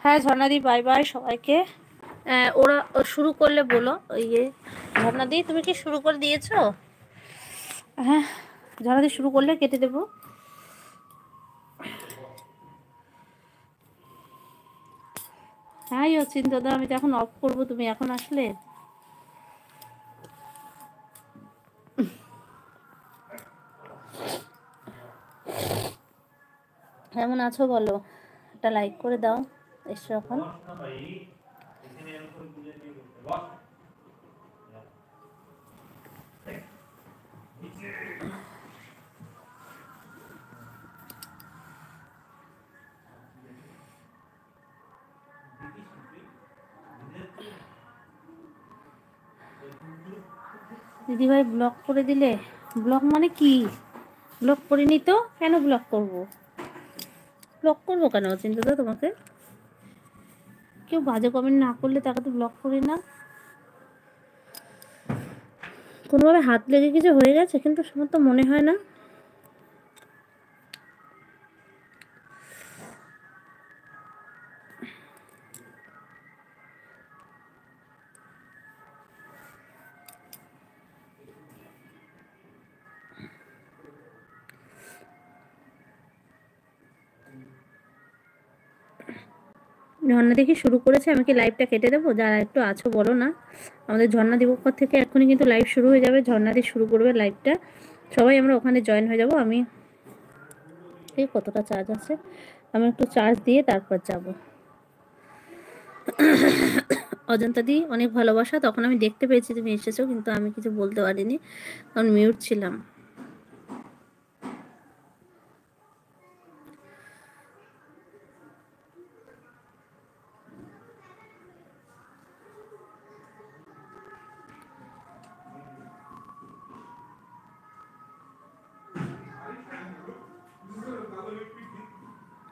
হ্যাঁ ঝর্ণাদি, bye bye সবাইকে। ওরা শুরু করলে বলো। ঝর্ণাদি তুমি কি শুরু করে দিয়েছো? হ্যাঁ, ঝর্ণাদি শুরু করলে কেটে দেবো। হ্যাঁ অচিন্ত দাদা, আমি তো এখন অফ করবো, তুমি এখন আসলে। কেমন আছো বলো, একটা লাইক করে দাও। এসো এখন। দিদিভাই ব্লক করে দিলে? ব্লক মানে কি? ব্লক করিনি তো, কেন ব্লক করব? ব্লক করবো কেন অচিন্ত দাদা তোমাকে? কেউ বাজে কমেন্ট না করলে তাকে তো ব্লক করি না। কোনোভাবে হাত লেগে কিছু হয়ে গেছে, কিন্তু আমার তো মনে হয় না। ঝর্ণা দেখি শুরু করেছে, আমি কি লাইভটা কেটে দেবো? যারা একটু আছো বলো না। আমাদের ঝর্ণা দিবক্ষর থেকে এখনই কিন্তু লাইভ শুরু হয়ে যাবে, ঝর্ণা দিয়ে শুরু করবে লাইভটা। সবাই আমরা ওখানে জয়েন হয়ে যাব। আমি এই কতটা চার্জ আছে, আমি একটু চার্জ দিয়ে তারপর যাব। অজন্তা দি অনেক ভালোবাসা। তখন আমি দেখতে পেয়েছি তুমি এসেছো, কিন্তু আমি কিছু বলতে পারিনি কারণ মিউট ছিলাম।